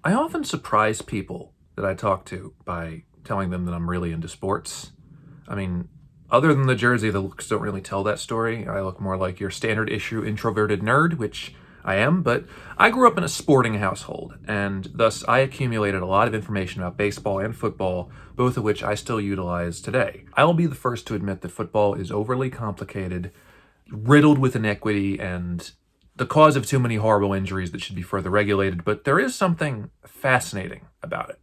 I often surprise people that I talk to by telling them that I'm really into sports. I mean, other than the jersey, the looks don't really tell that story. I look more like your standard issue introverted nerd, which I am, but I grew up in a sporting household, and thus I accumulated a lot of information about baseball and football, both of which I still utilize today. I will be the first to admit that football is overly complicated, riddled with inequity, and the cause of too many horrible injuries that should be further regulated, but there is something fascinating about it.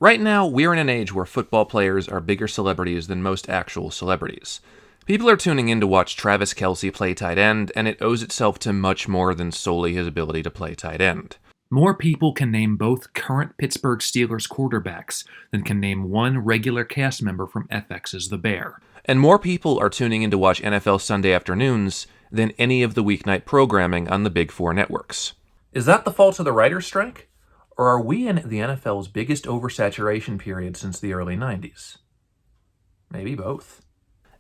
Right now, we're in an age where football players are bigger celebrities than most actual celebrities. People are tuning in to watch Travis Kelce play tight end, and it owes itself to much more than solely his ability to play tight end. More people can name both current Pittsburgh Steelers quarterbacks than can name one regular cast member from FX's The Bear. And more people are tuning in to watch NFL Sunday afternoons than any of the weeknight programming on the Big Four networks. Is that the fault of the writer's strike? Or are we in the NFL's biggest oversaturation period since the early 90s? Maybe both.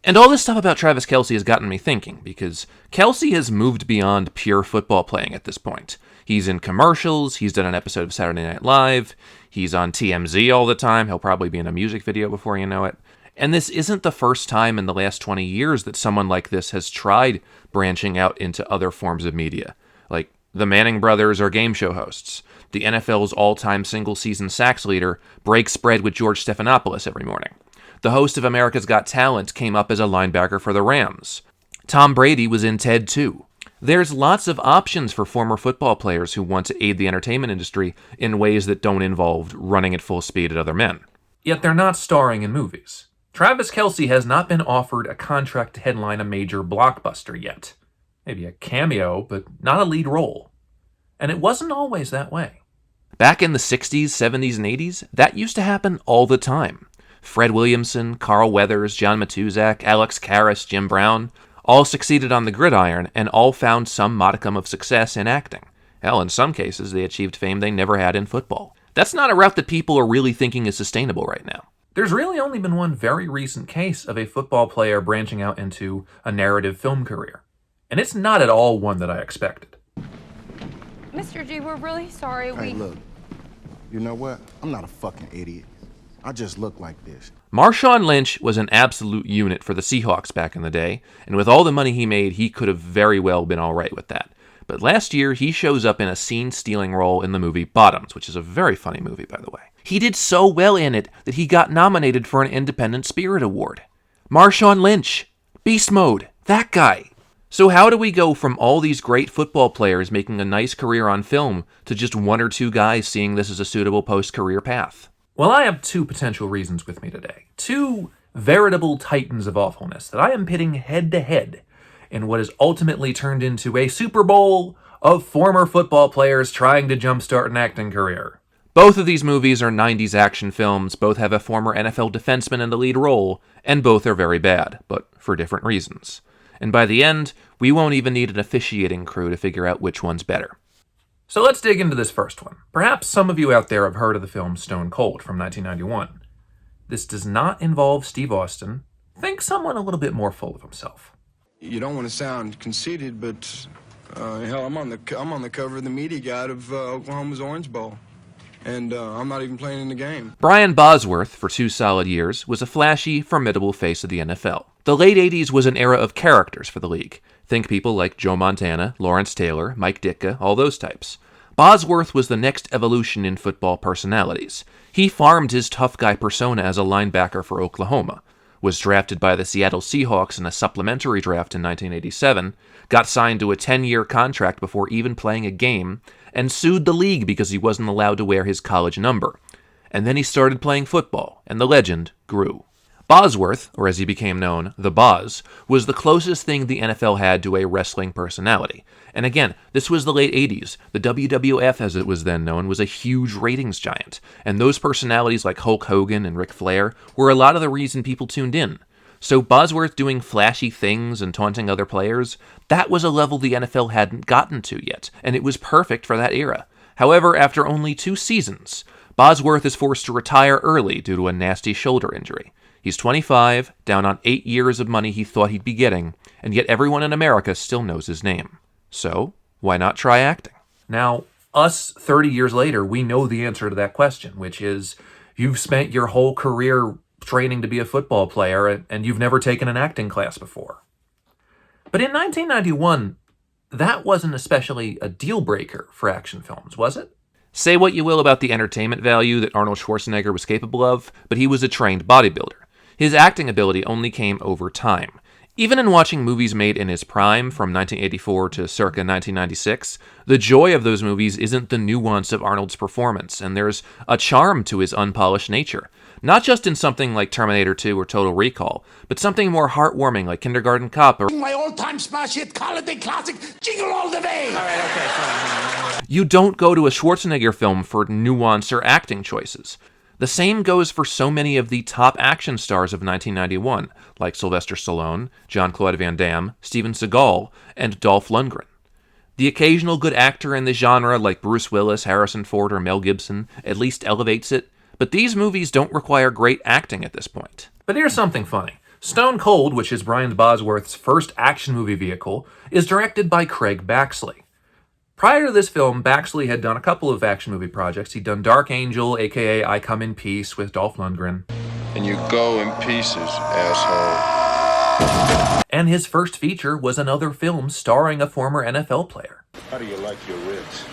And all this stuff about Travis Kelce has gotten me thinking, because Kelce has moved beyond pure football playing at this point. He's in commercials, he's done an episode of Saturday Night Live, he's on TMZ all the time, he'll probably be in a music video before you know it. And this isn't the first time in the last 20 years that someone like this has tried branching out into other forms of media. Like, the Manning brothers are game show hosts. The NFL's all-time single-season sacks leader breaks bread with George Stephanopoulos every morning. The host of America's Got Talent came up as a linebacker for the Rams. Tom Brady was in TED 2. There's lots of options for former football players who want to aid the entertainment industry in ways that don't involve running at full speed at other men. Yet they're not starring in movies. Travis Kelce has not been offered a contract to headline a major blockbuster yet. Maybe a cameo, but not a lead role. And it wasn't always that way. Back in the 60s, 70s, and 80s, that used to happen all the time. Fred Williamson, Carl Weathers, John Matuzak, Alex Karras, Jim Brown, all succeeded on the gridiron and all found some modicum of success in acting. Hell, in some cases, they achieved fame they never had in football. That's not a route that people are really thinking is sustainable right now. There's really only been one very recent case of a football player branching out into a narrative film career. And it's not at all one that I expected. Mr. G, we're really sorry. Hey, look, you know what? I'm not a fucking idiot. I just look like this. Marshawn Lynch was an absolute unit for the Seahawks back in the day, and with all the money he made, he could have very well been all right with that. But last year, he shows up in a scene-stealing role in the movie Bottoms, which is a very funny movie, by the way. He did so well in it that he got nominated for an Independent Spirit Award. Marshawn Lynch. Beast Mode. That guy. So how do we go from all these great football players making a nice career on film to just one or two guys seeing this as a suitable post-career path? Well, I have two potential reasons with me today. Two veritable titans of awfulness that I am pitting head-to-head in what has ultimately turned into a Super Bowl of former football players trying to jumpstart an acting career. Both of these movies are 90s action films, both have a former NFL defenseman in the lead role, and both are very bad, but for different reasons. And by the end, we won't even need an officiating crew to figure out which one's better. So let's dig into this first one. Perhaps some of you out there have heard of the film Stone Cold from 1991. This does not involve Steve Austin. Think someone a little bit more full of himself. You don't want to sound conceited, but hell, I'm on the cover of the media guide of Oklahoma's Orange Bowl, and I'm not even playing in the game. Brian Bosworth, for 2 solid years, was a flashy, formidable face of the NFL. The late 80s was an era of characters for the league. Think people like Joe Montana, Lawrence Taylor, Mike Ditka, all those types. Bosworth was the next evolution in football personalities. He farmed his tough guy persona as a linebacker for Oklahoma, was drafted by the Seattle Seahawks in a supplementary draft in 1987, got signed to a 10-year contract before even playing a game, and sued the league because he wasn't allowed to wear his college number. And then he started playing football, and the legend grew. Bosworth, or as he became known, the Boz, was the closest thing the NFL had to a wrestling personality. And again, this was the late 80s. The WWF, as it was then known, was a huge ratings giant. And those personalities like Hulk Hogan and Ric Flair were a lot of the reason people tuned in. So Bosworth doing flashy things and taunting other players, that was a level the NFL hadn't gotten to yet, and it was perfect for that era. However, after only 2 seasons, Bosworth is forced to retire early due to a nasty shoulder injury. He's 25, down on 8 years of money he thought he'd be getting, and yet everyone in America still knows his name. So, why not try acting? Now, Us, 30 years later, we know the answer to that question, which is you've spent your whole career training to be a football player and you've never taken an acting class before. But in 1991, that wasn't especially a deal breaker for action films, was it? Say what you will about the entertainment value that Arnold Schwarzenegger was capable of, but he was a trained bodybuilder. His acting ability only came over time. Even in watching movies made in his prime, from 1984 to circa 1996, the joy of those movies isn't the nuance of Arnold's performance, and there's a charm to his unpolished nature. Not just in something like Terminator 2 or Total Recall, but something more heartwarming like Kindergarten Cop or my all-time smash hit holiday classic, Jingle All the Way! Alright, okay, fine. You don't go to a Schwarzenegger film for nuance or acting choices. The same goes for so many of the top action stars of 1991, like Sylvester Stallone, Jean-Claude Van Damme, Steven Seagal, and Dolph Lundgren. The occasional good actor in the genre, like Bruce Willis, Harrison Ford, or Mel Gibson, at least elevates it, but these movies don't require great acting at this point. But here's something funny. Stone Cold, which is Brian Bosworth's first action movie vehicle, is directed by Craig Baxley. Prior to this film, Baxley had done a couple of action movie projects. He'd done Dark Angel, aka I Come in Peace, with Dolph Lundgren. And you go in pieces, asshole. And his first feature was another film starring a former NFL player. How do you like your ribs?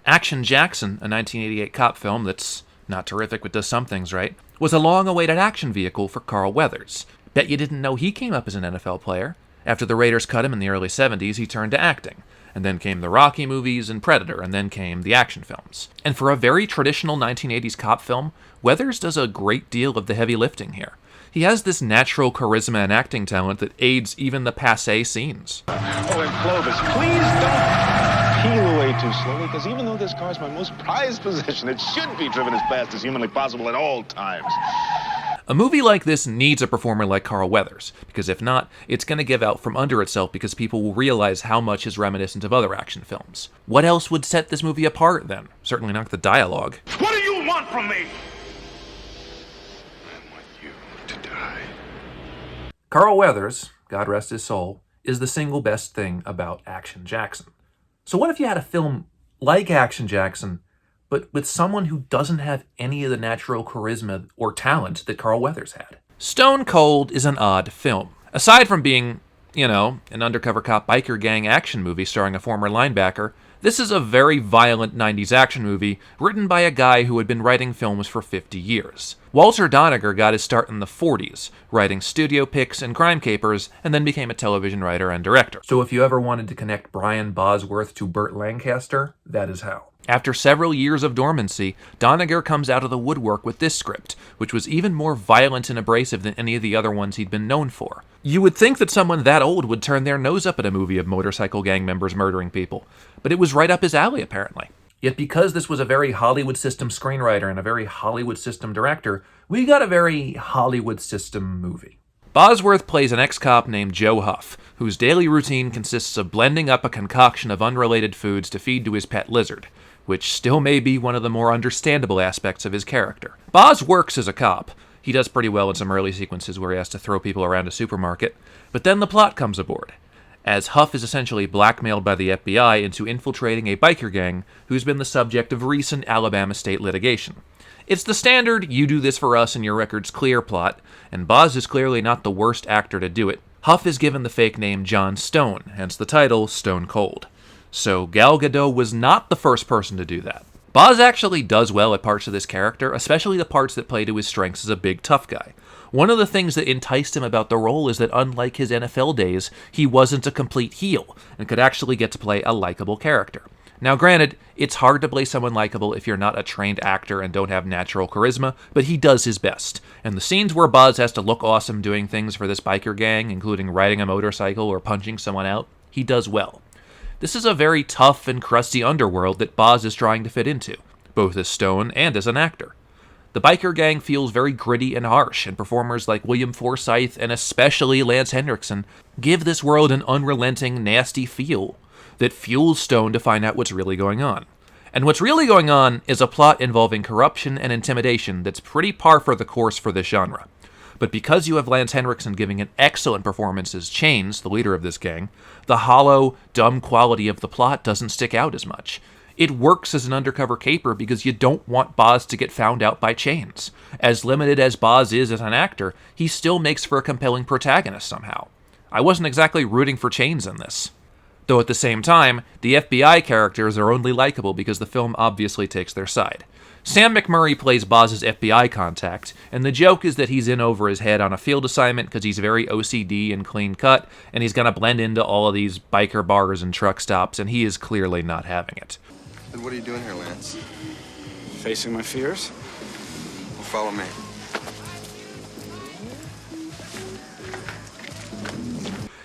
Action Jackson, a 1988 cop film that's not terrific but does some things right, was a long-awaited action vehicle for Carl Weathers. Bet you didn't know he came up as an NFL player. After the Raiders cut him in the early 70s, he turned to acting. And then came the Rocky movies and Predator, and then came the action films. And for a very traditional 1980s cop film, Weathers does a great deal of the heavy lifting here. He has this natural charisma and acting talent that aids even the passé scenes. Oh, and Clovis, please don't peel away too slowly, because even though this car is my most prized possession, it should be driven as fast as humanly possible at all times. A movie like this needs a performer like Carl Weathers, because if not, it's going to give out from under itself because people will realize how much is reminiscent of other action films. What else would set this movie apart, then? Certainly not the dialogue. What do you want from me? I want you to die. Carl Weathers, God rest his soul, is the single best thing about Action Jackson. So what if you had a film like Action Jackson, but with someone who doesn't have any of the natural charisma or talent that Carl Weathers had? Stone Cold is an odd film. Aside from being, an undercover cop biker gang action movie starring a former linebacker, this is a very violent 90s action movie written by a guy who had been writing films for 50 years. Walter Doniger got his start in the 40s, writing studio picks and crime capers, and then became a television writer and director. So if you ever wanted to connect Brian Bosworth to Burt Lancaster, that is how. After several years of dormancy, Doniger comes out of the woodwork with this script, which was even more violent and abrasive than any of the other ones he'd been known for. You would think that someone that old would turn their nose up at a movie of motorcycle gang members murdering people, but it was right up his alley, apparently. Yet because this was a very Hollywood system screenwriter and a very Hollywood system director, we got a very Hollywood system movie. Bosworth plays an ex-cop named Joe Huff, whose daily routine consists of blending up a concoction of unrelated foods to feed to his pet lizard, which still may be one of the more understandable aspects of his character. Boz works as a cop. He does pretty well in some early sequences where he has to throw people around a supermarket, but then the plot comes aboard, as Huff is essentially blackmailed by the FBI into infiltrating a biker gang who's been the subject of recent Alabama state litigation. It's the standard, you do this for us and your record's clear plot, and Boz is clearly not the worst actor to do it. Huff is given the fake name John Stone, hence the title Stone Cold. So Gal Gadot was not the first person to do that. Boz actually does well at parts of this character, especially the parts that play to his strengths as a big tough guy. One of the things that enticed him about the role is that unlike his NFL days, he wasn't a complete heel, and could actually get to play a likable character. Now granted, it's hard to play someone likable if you're not a trained actor and don't have natural charisma, but he does his best. And the scenes where Boz has to look awesome doing things for this biker gang, including riding a motorcycle or punching someone out, he does well. This is a very tough and crusty underworld that Boz is trying to fit into, both as Stone and as an actor. The biker gang feels very gritty and harsh, and performers like William Forsythe and especially Lance Henriksen give this world an unrelenting, nasty feel that fuels Stone to find out what's really going on. And what's really going on is a plot involving corruption and intimidation that's pretty par for the course for this genre. But because you have Lance Henriksen giving an excellent performance as Chains, the leader of this gang, the hollow, dumb quality of the plot doesn't stick out as much. It works as an undercover caper because you don't want Boz to get found out by chains. As limited as Boz is as an actor, he still makes for a compelling protagonist somehow. I wasn't exactly rooting for chains in this. Though at the same time, the FBI characters are only likable because the film obviously takes their side. Sam McMurray plays Boz's FBI contact, and the joke is that he's in over his head on a field assignment because he's very OCD and clean cut, and he's gonna blend into all of these biker bars and truck stops, and he is clearly not having it. And what are you doing here, Lance? Facing my fears? Well, follow me.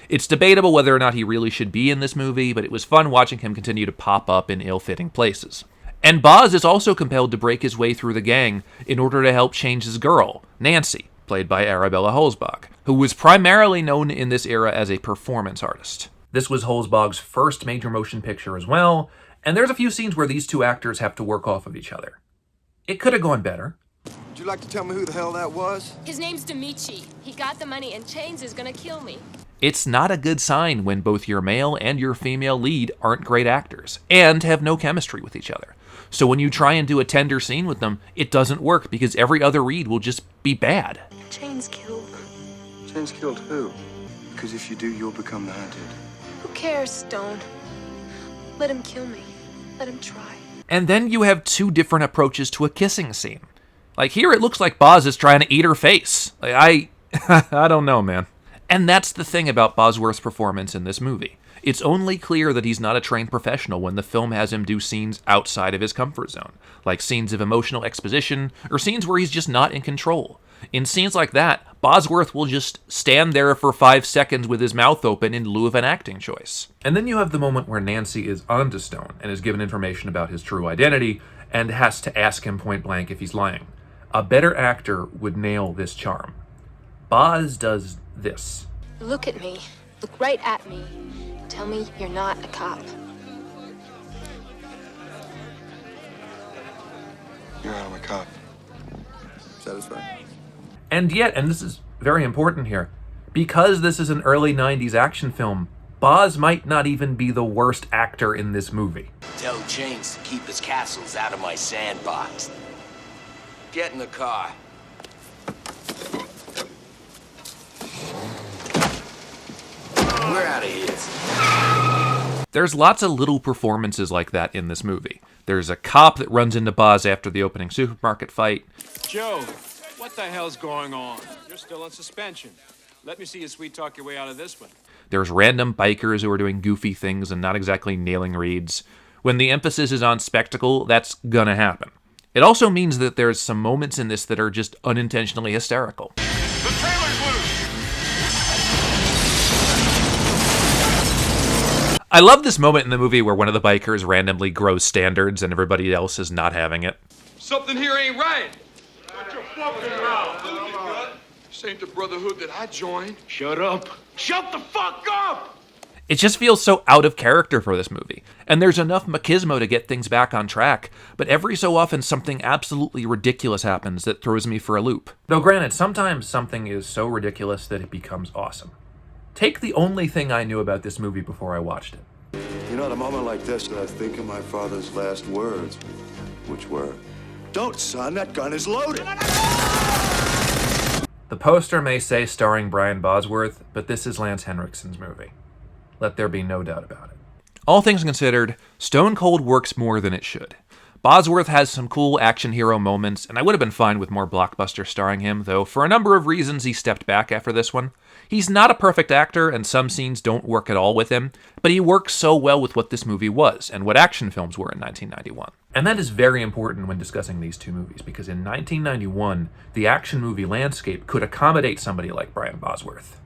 It's debatable whether or not he really should be in this movie, but it was fun watching him continue to pop up in ill-fitting places. And Boz is also compelled to break his way through the gang in order to help change his girl, Nancy, played by Arabella Holzbach, who was primarily known in this era as a performance artist. This was Holzbach's first major motion picture as well, and there's a few scenes where these two actors have to work off of each other. It could have gone better. Would you like to tell me who the hell that was? His name's Dimitri. He got the money and Chains is gonna kill me. It's not a good sign when both your male and your female lead aren't great actors, and have no chemistry with each other. So when you try and do a tender scene with them, it doesn't work because every other read will just be bad. Chains killed. James killed who? Because if you do, you'll become the hunted. Who cares, Stone? Let him kill me. Let him try. And then you have two different approaches to a kissing scene. Like here it looks like Boz is trying to eat her face. I don't know, man. And that's the thing about Bosworth's performance in this movie. It's only clear that he's not a trained professional when the film has him do scenes outside of his comfort zone, like scenes of emotional exposition, or scenes where he's just not in control. In scenes like that, Bosworth will just stand there for 5 seconds with his mouth open in lieu of an acting choice. And then you have the moment where Nancy is onto Stone and is given information about his true identity and has to ask him point blank if he's lying. A better actor would nail this charm. Boz does this. Look at me. Look right at me. Tell me you're not a cop. You're out, I'm a cop. Satisfied? And yet, and this is very important here, because this is an early 90s action film, Boz might not even be the worst actor in this movie. Tell Chains to keep his castles out of my sandbox. Get in the car. We're out of here. There's lots of little performances like that in this movie. There's a cop that runs into Boz after the opening supermarket fight. Joe, what the hell's going on? You're still on suspension. Let me see you sweet talk your way out of this one. There's random bikers who are doing goofy things and not exactly nailing reads. When the emphasis is on spectacle, that's gonna happen. It also means that there's some moments in this that are just unintentionally hysterical. The trailer's loose! I love this moment in the movie where one of the bikers randomly grows standards and everybody else is not having it. Something here ain't right. Shut your fucking mouth. This ain't the brotherhood that I joined. Shut up. Shut the fuck up! It just feels so out of character for this movie. And there's enough machismo to get things back on track, but every so often something absolutely ridiculous happens that throws me for a loop. Though granted, sometimes something is so ridiculous that it becomes awesome. Take the only thing I knew about this movie before I watched it. You know, at a moment like this, I think of my father's last words, which were, "Don't, son, that gun is loaded." The poster may say starring Brian Bosworth, but this is Lance Henriksen's movie. Let there be no doubt about it. All things considered, Stone Cold works more than it should. Bosworth has some cool action hero moments, and I would have been fine with more blockbusters starring him, though for a number of reasons he stepped back after this one. He's not a perfect actor, and some scenes don't work at all with him, but he works so well with what this movie was, and what action films were in 1991. And that is very important when discussing these two movies, because in 1991, the action movie landscape could accommodate somebody like Brian Bosworth.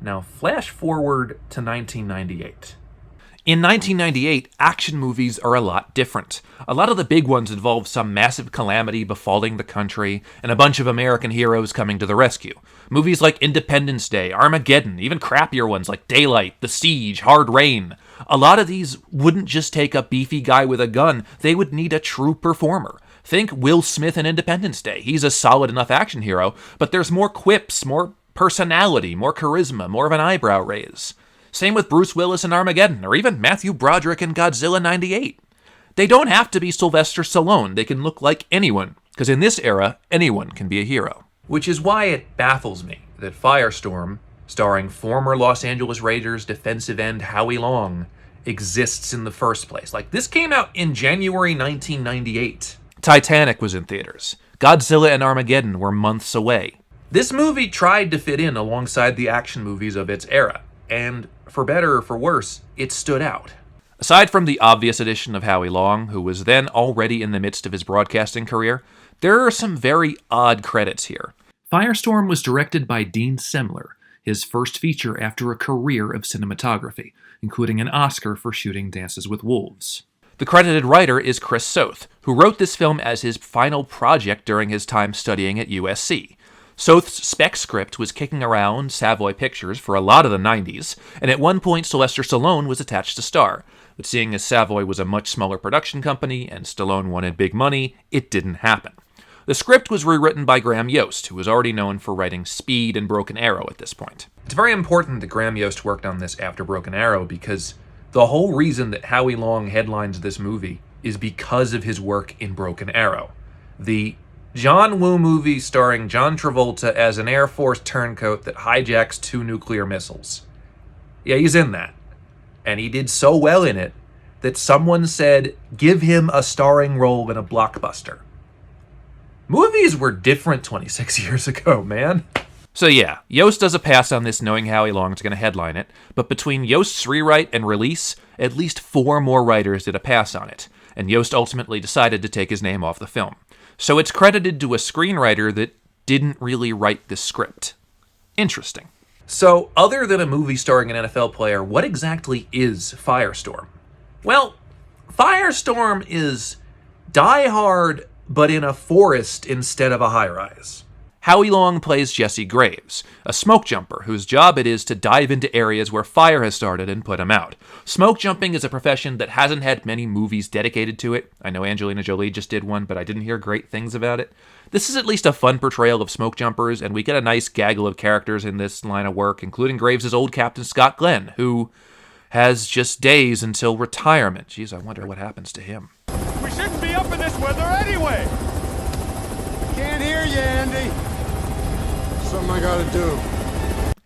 Now, flash forward to 1998. In 1998, action movies are a lot different. A lot of the big ones involve some massive calamity befalling the country, and a bunch of American heroes coming to the rescue. Movies like Independence Day, Armageddon, even crappier ones like Daylight, The Siege, Hard Rain. A lot of these wouldn't just take a beefy guy with a gun, they would need a true performer. Think Will Smith in Independence Day. He's a solid enough action hero, but there's more quips, more personality, more charisma, more of an eyebrow raise. Same with Bruce Willis in Armageddon, or even Matthew Broderick in Godzilla 98. They don't have to be Sylvester Stallone, they can look like anyone, because in this era, anyone can be a hero. Which is why it baffles me that Firestorm, starring former Los Angeles Raiders defensive end Howie Long, exists in the first place. Like, this came out in January 1998. Titanic was in theaters. Godzilla and Armageddon were months away. This movie tried to fit in alongside the action movies of its era, and for better or for worse, it stood out. Aside from the obvious addition of Howie Long, who was then already in the midst of his broadcasting career, there are some very odd credits here. Firestorm was directed by Dean Semler, his first feature after a career of cinematography, including an Oscar for shooting Dances with Wolves. The credited writer is Chris Soth, who wrote this film as his final project during his time studying at USC. Soth's spec script was kicking around Savoy Pictures for a lot of the 90s, and at one point Sylvester Stallone was attached to star. But seeing as Savoy was a much smaller production company and Stallone wanted big money, it didn't happen. The script was rewritten by Graham Yost, who was already known for writing Speed and Broken Arrow at this point. It's very important that Graham Yost worked on this after Broken Arrow because the whole reason that Howie Long headlines this movie is because of his work in Broken Arrow. The John Woo movie starring John Travolta as an Air Force turncoat that hijacks 2 nuclear missiles. Yeah, he's in that. And he did so well in it that someone said, give him a starring role in a blockbuster. Movies were different 26 years ago, man. So yeah, Yost does a pass on this knowing Howie Long is going to headline it, but between Yost's rewrite and release, at least 4 more writers did a pass on it, and Yost ultimately decided to take his name off the film. So it's credited to a screenwriter that didn't really write the script. Interesting. So, other than a movie starring an NFL player, what exactly is Firestorm? Well, Firestorm is Die Hard, but in a forest instead of a high-rise. Howie Long plays Jesse Graves, a smoke jumper whose job it is to dive into areas where fire has started and put him out. Smoke jumping is a profession that hasn't had many movies dedicated to it. I know Angelina Jolie just did one, but I didn't hear great things about it. This is at least a fun portrayal of smoke jumpers, and we get a nice gaggle of characters in this line of work, including Graves' old captain Scott Glenn, who has just days until retirement. Jeez, I wonder what happens to him. We shouldn't be up in this weather anyway. Can't hear you, Andy. Something I gotta do.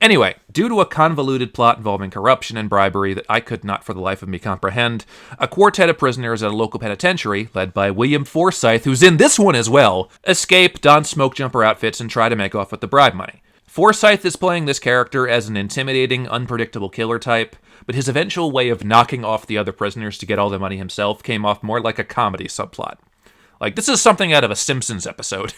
Anyway, due to a convoluted plot involving corruption and bribery that I could not for the life of me comprehend, a quartet of prisoners at a local penitentiary, led by William Forsythe, who's in this one as well, escape, don smoke jumper outfits, and try to make off with the bribe money. Forsythe is playing this character as an intimidating, unpredictable killer type, but his eventual way of knocking off the other prisoners to get all the money himself came off more like a comedy subplot. Like, this is something out of a Simpsons episode.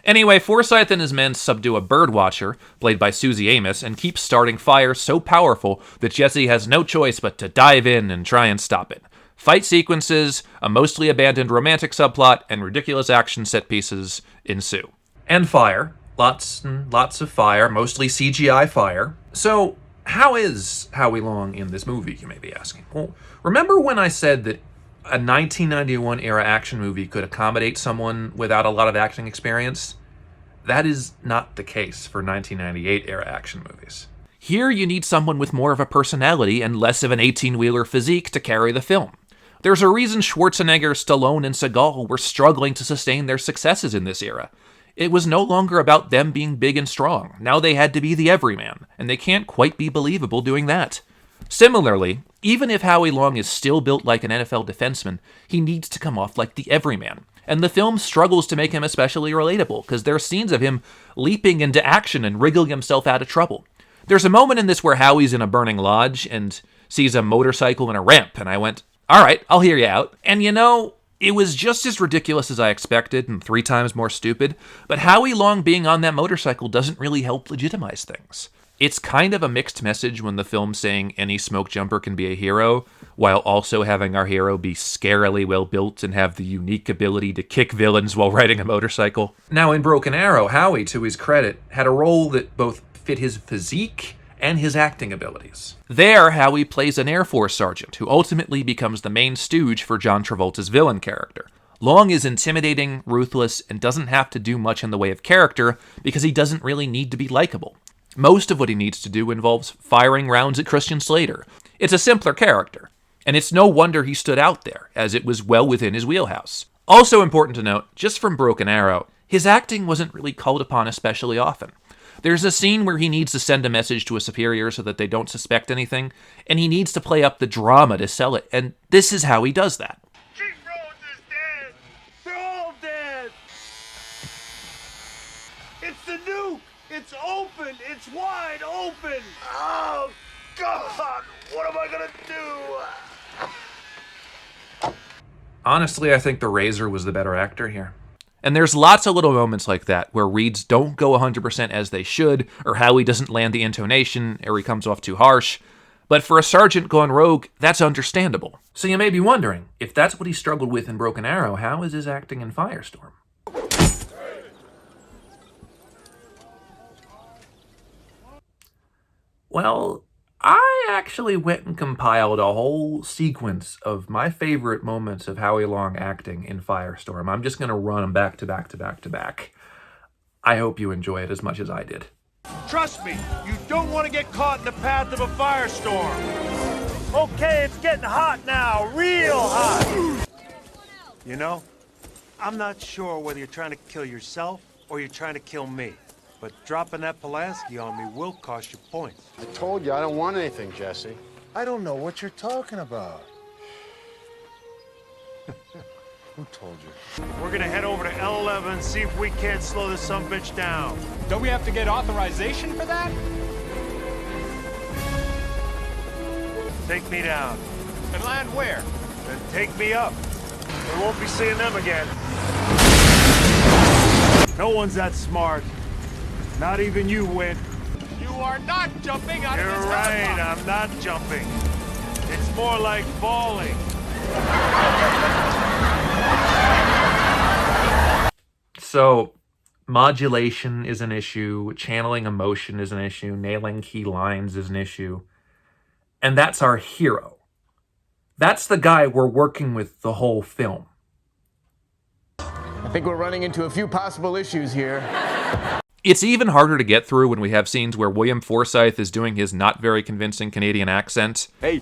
Anyway, Forsythe and his men subdue a birdwatcher, played by Susie Amos, and keep starting fires so powerful that Jesse has no choice but to dive in and try and stop it. Fight sequences, a mostly abandoned romantic subplot, and ridiculous action set pieces ensue. And fire. Lots and lots of fire, mostly CGI fire. So, how is Howie Long in this movie, you may be asking? Well, remember when I said that a 1991 era action movie could accommodate someone without a lot of acting experience? That is not the case for 1998 era action movies. Here you need someone with more of a personality and less of an 18-wheeler physique to carry the film. There's a reason Schwarzenegger, Stallone, and Seagal were struggling to sustain their successes in this era. It was no longer about them being big and strong. Now they had to be the everyman, and they can't quite be believable doing that. Similarly, even if Howie Long is still built like an NFL defenseman, he needs to come off like the everyman. And the film struggles to make him especially relatable, because there are scenes of him leaping into action and wriggling himself out of trouble. There's a moment in this where Howie's in a burning lodge and sees a motorcycle and a ramp, and I went, all right, I'll hear you out. And you know, it was just as ridiculous as I expected and 3 times more stupid, but Howie Long being on that motorcycle doesn't really help legitimize things. It's kind of a mixed message when the film's saying any smoke jumper can be a hero, while also having our hero be scarily well built and have the unique ability to kick villains while riding a motorcycle. Now, in Broken Arrow, Howie, to his credit, had a role that both fit his physique and his acting abilities. There, Howie plays an Air Force sergeant who ultimately becomes the main stooge for John Travolta's villain character. Long is intimidating, ruthless, and doesn't have to do much in the way of character because he doesn't really need to be likable. Most of what he needs to do involves firing rounds at Christian Slater. It's a simpler character, and it's no wonder he stood out there, as it was well within his wheelhouse. Also important to note, just from Broken Arrow, his acting wasn't really called upon especially often. There's a scene where he needs to send a message to a superior so that they don't suspect anything, and he needs to play up the drama to sell it, and this is how he does that. King Rhodes is dead! They're all dead! It's the nuke! It's open! It's wide open! Oh, God! What am I gonna do? Honestly, I think the Razor was the better actor here. And there's lots of little moments like that where reads don't go 100% as they should, or Howie doesn't land the intonation, or he comes off too harsh. But for a sergeant gone rogue, that's understandable. So you may be wondering, if that's what he struggled with in Broken Arrow, how is his acting in Firestorm? Well, I actually went and compiled a whole sequence of my favorite moments of Howie Long acting in Firestorm. I'm just going to run them back to back to back to back. I hope you enjoy it as much as I did. Trust me, you don't want to get caught in the path of a firestorm. Okay, it's getting hot now, real hot. You know, I'm not sure whether you're trying to kill yourself or you're trying to kill me. But dropping that Pulaski on me will cost you points. I told you I don't want anything, Jesse. I don't know what you're talking about. Who told you? We're gonna head over to L11 and see if we can't slow this sumbitch down. Don't we have to get authorization for that? Take me down. And land where? Then take me up. We won't be seeing them again. No one's that smart. Not even you, Win. You are not jumping out You're of this right, helicopter. I'm not jumping. It's more like falling. So, modulation is an issue, channeling emotion is an issue, nailing key lines is an issue. And that's our hero. That's the guy we're working with the whole film. I think we're running into a few possible issues here. It's even harder to get through when we have scenes where William Forsythe is doing his not very convincing Canadian accent. Hey,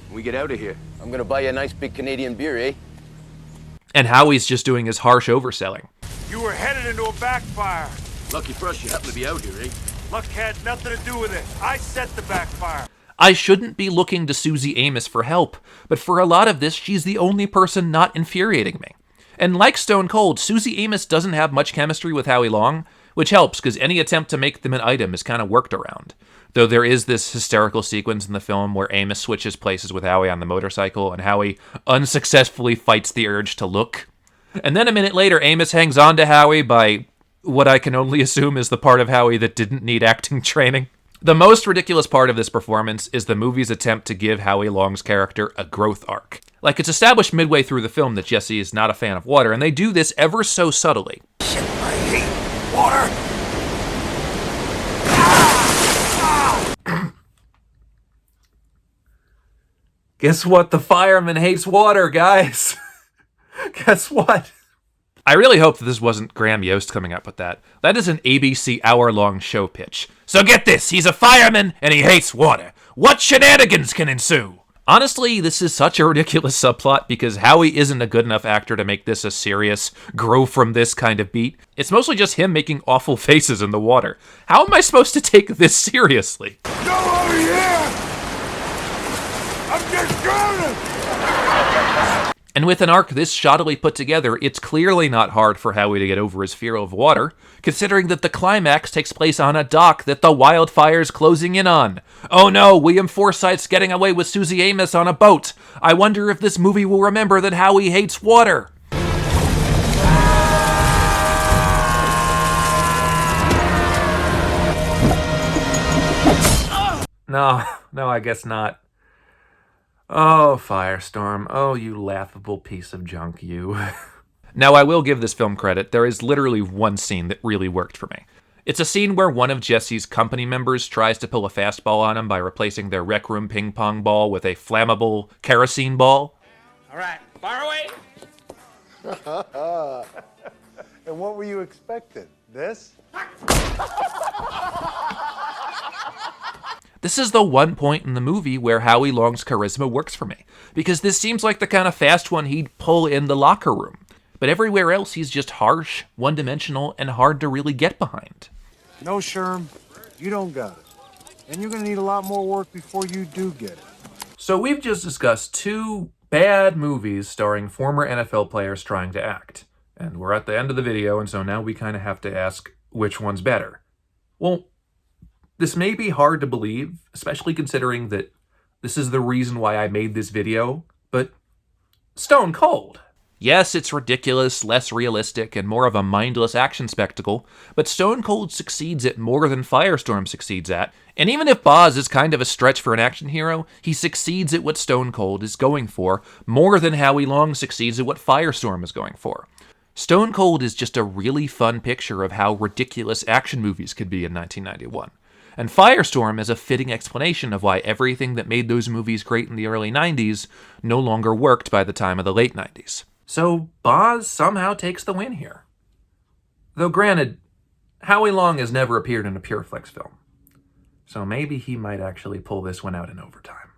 when we get out of here, I'm gonna buy you a nice big Canadian beer, eh? And Howie's just doing his harsh overselling. You were headed into a backfire. Lucky for us you happen to be out here, eh? Luck had nothing to do with it. I set the backfire. I shouldn't be looking to Susie Amos for help, but for a lot of this, she's the only person not infuriating me. And like Stone Cold, Susie Amos doesn't have much chemistry with Howie Long, which helps because any attempt to make them an item is kind of worked around. Though there is this hysterical sequence in the film where Amos switches places with Howie on the motorcycle and Howie unsuccessfully fights the urge to look. And then a minute later, Amos hangs on to Howie by what I can only assume is the part of Howie that didn't need acting training. The most ridiculous part of this performance is the movie's attempt to give Howie Long's character a growth arc. Like, it's established midway through the film that Jesse is not a fan of water, and they do this ever so subtly. Water! Guess what? The fireman hates water, guys. Guess what? I really hope that this wasn't Graham Yost coming up with that. That is an ABC hour-long show pitch. So get this, he's a fireman and he hates water. What shenanigans can ensue? Honestly, this is such a ridiculous subplot because Howie isn't a good enough actor to make this a serious, grow from this kind of beat. It's mostly just him making awful faces in the water. How am I supposed to take this seriously? Go over here! I'm just drowning! And with an arc this shoddily put together, it's clearly not hard for Howie to get over his fear of water, considering that the climax takes place on a dock that the wildfire's closing in on. Oh no, William Forsythe's getting away with Susie Amos on a boat. I wonder if this movie will remember that Howie hates water. No, I guess not. Oh, Firestorm. Oh, you laughable piece of junk, you. Now, I will give this film credit. There is literally one scene that really worked for me. It's a scene where one of Jesse's company members tries to pull a fastball on him by replacing their rec room ping pong ball with a flammable kerosene ball. All right, fire away! And what were you expecting? This? This is the one point in the movie where Howie Long's charisma works for me, because this seems like the kind of fast one he'd pull in the locker room. But everywhere else, he's just harsh, one-dimensional, and hard to really get behind. No, Sherm, you don't got it. And you're going to need a lot more work before you do get it. So we've just discussed two bad movies starring former NFL players trying to act. And we're at the end of the video, and so now we kind of have to ask which one's better. Well, this may be hard to believe, especially considering that this is the reason why I made this video, but Stone Cold. Yes, it's ridiculous, less realistic, and more of a mindless action spectacle, but Stone Cold succeeds at more than Firestorm succeeds at. And even if Boz is kind of a stretch for an action hero, he succeeds at what Stone Cold is going for, more than Howie Long succeeds at what Firestorm is going for. Stone Cold is just a really fun picture of how ridiculous action movies could be in 1991. And Firestorm is a fitting explanation of why everything that made those movies great in the early 90s no longer worked by the time of the late 90s. So Boz somehow takes the win here. Though granted, Howie Long has never appeared in a Pureflix film. So maybe he might actually pull this one out in overtime.